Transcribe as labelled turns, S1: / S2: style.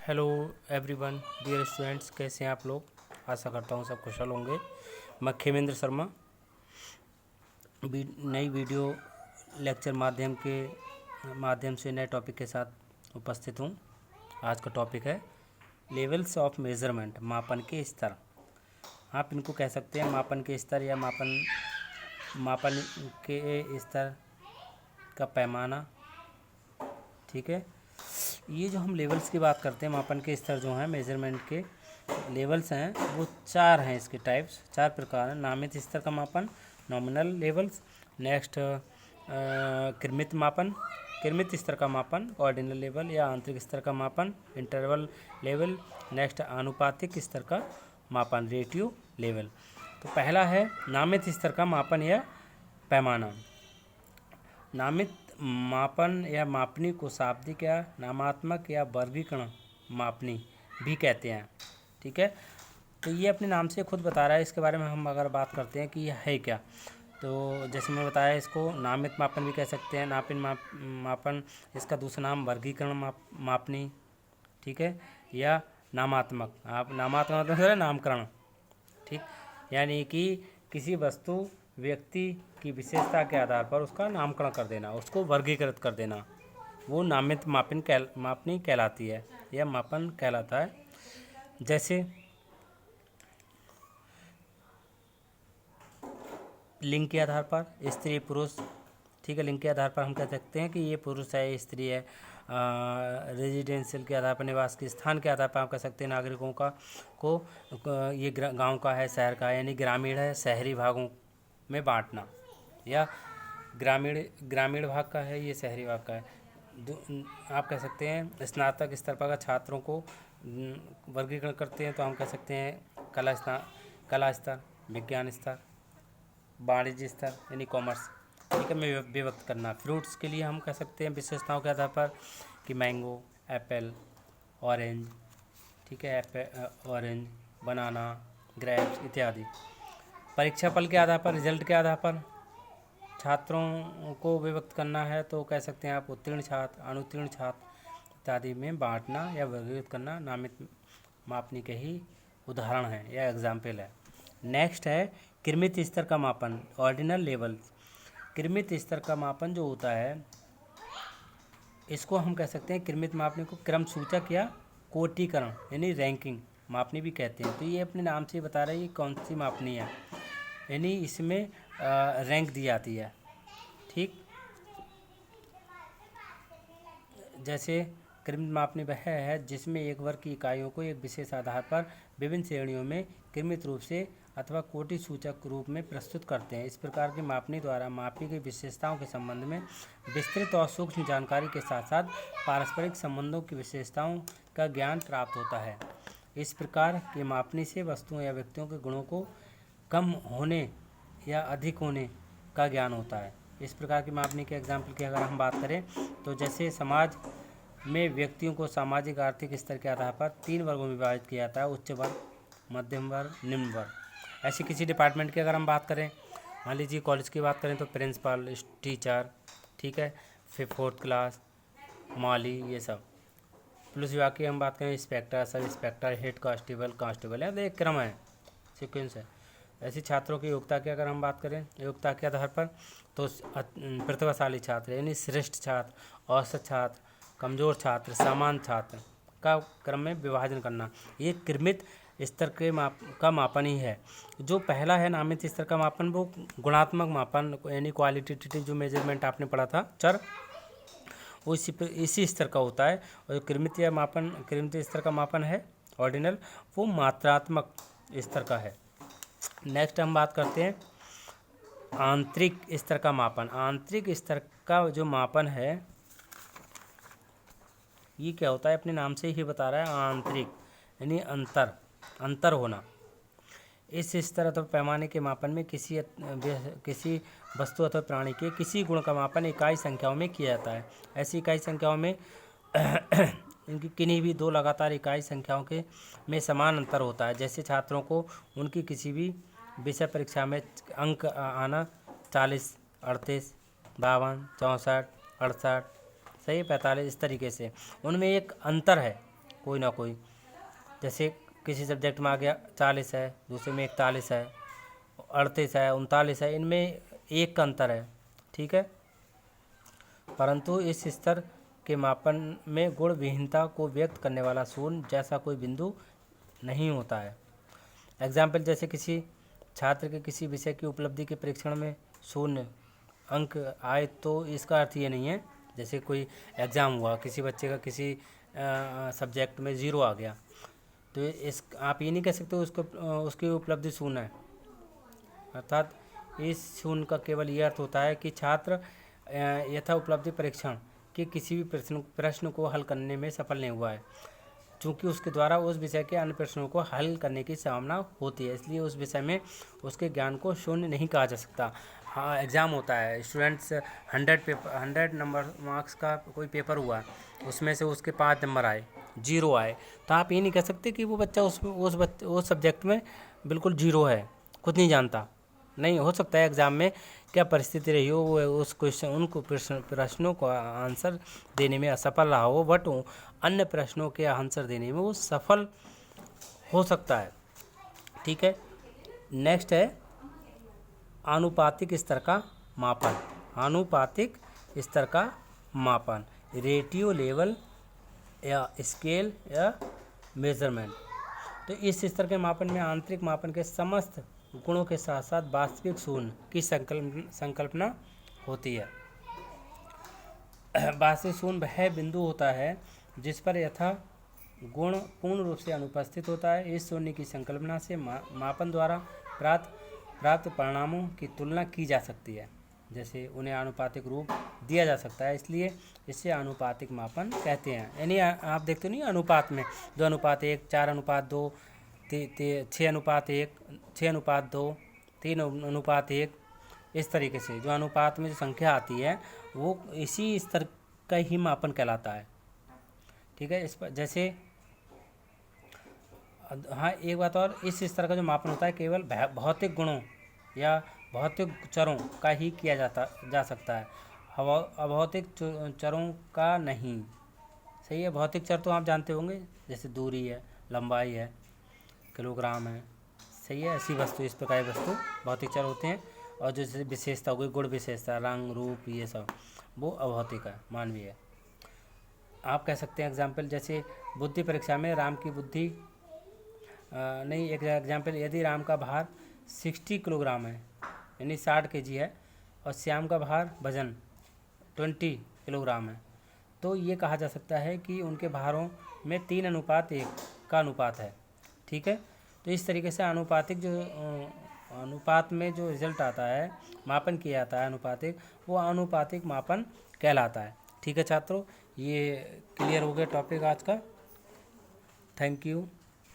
S1: Hello everyone dear students, कैसे हैं आप लोग। आशा करता हूँ सब कुशल होंगे। मैं खेमेंद्र शर्मा नई वीडियो लेक्चर माध्यम से नए टॉपिक के साथ उपस्थित हूँ। आज का टॉपिक है लेवल्स ऑफ मेजरमेंट, मापन के स्तर। आप इनको कह सकते हैं मापन के स्तर या मापन के स्तर का पैमाना। ठीक है, ये जो हम लेवल्स की बात करते हैं, मापन के स्तर जो हैं, मेजरमेंट के लेवल्स हैं, वो चार हैं। इसके टाइप्स चार प्रकार हैं। नामित स्तर का मापन, नॉमिनल लेवल्स। नेक्स्ट कृमित मापन, कृमित स्तर का मापन, ऑर्डिनल लेवल या आंतरिक स्तर का मापन, इंटरवल लेवल। नेक्स्ट आनुपातिक स्तर का मापन, रेटियो लेवल। तो पहला है नामित स्तर का मापन या पैमाना। नामित मापन या मापनी को शाब्दिक या नामात्मक या वर्गीकरण मापनी भी कहते हैं। ठीक है, तो ये अपने नाम से खुद बता रहा है। इसके बारे में हम अगर बात करते हैं कि यह है क्या, तो जैसे मैं बताया, इसको नामित मापन भी कह सकते हैं। मापन इसका दूसरा नाम वर्गीकरण मापनी, ठीक है, या नामात्मक। आप नामात्मक मतलब नामकरण, ठीक, यानी कि किसी वस्तु व्यक्ति की विशेषता के आधार पर उसका नामकरण कर देना, उसको वर्गीकृत कर देना, वो नामित मापनी कहलाती है या मापन कहलाता है। जैसे लिंग के आधार पर स्त्री पुरुष, ठीक है, लिंग के आधार पर हम कह सकते हैं कि ये पुरुष है, ये स्त्री है। रेजिडेंशियल के आधार पर, निवास के स्थान के आधार पर हम कह सकते हैं नागरिकों को ये गांव का है, शहर का है, यानी ग्रामीण है, शहरी भागों में बांटना, या ग्रामीण भाग का है, ये शहरी भाग का है। आप कह सकते हैं स्नातक स्तर पर छात्रों को वर्गीकरण करते हैं, तो हम कह सकते हैं कला स्तर, विज्ञान स्तर, वाणिज्य स्तर यानी कॉमर्स। ठीक है, में विभक्त करना। फ्रूट्स के लिए हम कह सकते हैं विशेषताओं के आधार पर कि मैंगो, एप्पल, ऑरेंज, ठीक है, ऑरेंज, बनाना, ग्रेप्स इत्यादि। परीक्षा फल के आधार पर, रिजल्ट के आधार पर छात्रों को विभक्त करना है, तो कह सकते हैं आप उत्तीर्ण छात्र, अनुत्तीर्ण छात्र इत्यादि में बांटना या वर्गीकृत करना नामित मापनी के ही उदाहरण है या एग्जाम्पल है। नेक्स्ट है कृमित स्तर का मापन, ऑर्डिनल लेवल। कृमित स्तर का मापन जो होता है, इसको हम कह सकते हैं कृमित मापनी को क्रम सूचक या कोटिकरण यानी रैंकिंग मापनी भी कहते हैं। तो ये अपने नाम से बता रहा है ये कौन सी मापनी है, यानी इसमें रैंक दी जाती है। ठीक, जैसे कृमित मापनी वह है जिसमें एक वर्ग की इकाइयों को एक विशेष आधार पर विभिन्न श्रेणियों में क्रमित रूप से अथवा कोटि सूचक रूप में प्रस्तुत करते हैं। इस प्रकार की मापनी द्वारा मापी गई विशेषताओं के संबंध में विस्तृत और सूक्ष्म जानकारी के साथ साथ पारस्परिक संबंधों की विशेषताओं का ज्ञान प्राप्त होता है। इस प्रकार की मापनी से वस्तुओं या व्यक्तियों के गुणों को कम होने या अधिक होने का ज्ञान होता है। इस प्रकार की मापनी के एग्जाम्पल की अगर हम बात करें, तो जैसे समाज में व्यक्तियों को सामाजिक आर्थिक स्तर के आधार पर 3 वर्गों में विभाजित किया जाता है: उच्च वर्ग, मध्यम वर्ग, निम्न वर्ग। ऐसे किसी डिपार्टमेंट की अगर हम बात करें, मान लीजिए कॉलेज की बात करें, तो प्रिंसिपल, टीचर, ठीक है, फिर 4th क्लास, माली, ये सब। पुलिस विभाग की हम बात करें, inspector, sub inspector, head constable है, एक क्रम है, सिक्वेंस है। ऐसे छात्रों की योग्यता की अगर हम बात करें, योग्यता के आधार पर, तो प्रतिभाशाली छात्र यानी श्रेष्ठ छात्र, औसत छात्र, कमज़ोर छात्र, सामान्य छात्र का क्रम में विभाजन करना, ये कृमित स्तर के का मापन ही है। जो पहला है नामित स्तर का मापन, वो गुणात्मक मापन यानी क्वालिटेटिव जो मेजरमेंट आपने पढ़ा था चर, वो इसी स्तर का होता है। और जो कृमित स्तर का मापन है ऑर्डिनल, वो मात्रात्मक स्तर का है। नेक्स्ट हम बात करते हैं आंतरिक स्तर का मापन। आंतरिक स्तर का जो मापन है, ये क्या होता है, अपने नाम से ही बता रहा है, आंतरिक यानी अंतर होना। इस स्तर अथवा पैमाने के मापन में किसी वस्तु अथवा प्राणी के किसी गुण का मापन इकाई संख्याओं में किया जाता है। ऐसी इकाई संख्याओं में इनकी किन्हीं भी 2 लगातार इकाई संख्याओं के में समान अंतर होता है। जैसे छात्रों को उनकी किसी भी विषय परीक्षा में अंक आना 40, 38, 52, 64, 68, सही 45, इस तरीके से उनमें एक अंतर है, कोई ना कोई। जैसे किसी सब्जेक्ट में आ गया 40 है, दूसरे में 41 है, 38 है, 39 है, इनमें 1 का अंतर है, ठीक है। परंतु इस स्तर के मापन में गुण विहीनता को व्यक्त करने वाला शून्य जैसा कोई बिंदु नहीं होता है। एग्जाम्पल, जैसे किसी छात्र के किसी विषय की उपलब्धि के परीक्षण में 0 अंक आए तो इसका अर्थ ये नहीं है, जैसे कोई एग्ज़ाम हुआ, किसी बच्चे का किसी सब्जेक्ट में 0 आ गया, तो इस आप ये नहीं कह सकते उसको उसकी उपलब्धि 0 है। अर्थात इस 0 का केवल ये अर्थ होता है कि छात्र यथा उपलब्धि परीक्षण के किसी भी प्रश्न को हल करने में सफल नहीं हुआ है, चूँकि उसके द्वारा उस विषय के अन्य प्रश्नों को हल करने की संभावना होती है, इसलिए उस विषय में उसके ज्ञान को शून्य नहीं कहा जा सकता। हाँ, एग्ज़ाम होता है, स्टूडेंट्स 100 नंबर मार्क्स का कोई पेपर हुआ, उसमें से उसके 5 नंबर आए, 0 आए, तो आप ये नहीं कह सकते कि वो बच्चा उस सब्जेक्ट में बिल्कुल 0 है, कुछ नहीं जानता। नहीं, हो सकता है एग्ज़ाम में क्या परिस्थिति रही हो, वो उस क्वेश्चन प्रश्नों का आंसर देने में असफल रहा हो, बट अन्य प्रश्नों के आंसर देने में वो सफल हो सकता है, ठीक है। नेक्स्ट है आनुपातिक स्तर का मापन। आनुपातिक स्तर का मापन, रेटियो, लेवल या स्केल या मेजरमेंट। तो इस स्तर के मापन में आंतरिक मापन के समस्त गुणों के साथ साथ वास्तविक शून्य की संकल्पना होती है। वास्तविक शून्य वह बिंदु होता है जिस पर यथा गुण पूर्ण रूप से अनुपस्थित होता है। इस शून्य की संकल्पना से मापन द्वारा प्राप्त परिणामों की तुलना की जा सकती है, जैसे उन्हें आनुपातिक रूप दिया जा सकता है, इसलिए इसे आनुपातिक मापन कहते हैं। यानी आप देखते नहीं अनुपात में 2:1, 4:2, 6:1, 6:2, 3:1, इस तरीके से जो अनुपात में जो संख्या आती है वो इसी स्तर का ही मापन कहलाता है, ठीक है। इस पर जैसे हाँ, एक बात और, इस स्तर का जो मापन होता है केवल भौतिक गुणों या भौतिक चरों का ही किया जा सकता है, अभौतिक चरों का नहीं। सही है। भौतिक चर तो आप जानते होंगे, जैसे दूरी है, लंबाई है, किलोग्राम है, सही है। ऐसी वस्तु, इस प्रकार की वस्तु भौतिक चर होते हैं। और जैसे विशेषता हो गई, गुण विशेषता, रंग, रूप, ये सब वो अभौतिक है, मानवीय है। आप कह सकते हैं एग्जाम्पल, जैसे बुद्धि परीक्षा में राम की बुद्धि एक एग्जाम्पल, यदि राम का भार 60 किलोग्राम है, यानी 60 kg है, और श्याम का भार वजन 20 किलोग्राम है, तो ये कहा जा सकता है कि उनके भारों में 3:1 का अनुपात है, ठीक है। तो इस तरीके से अनुपात में जो रिजल्ट आता है, मापन किया जाता है अनुपातिक, वो अनुपातिक मापन कहलाता है, ठीक है छात्रों। ये क्लियर हो गया टॉपिक आज का। Thank you.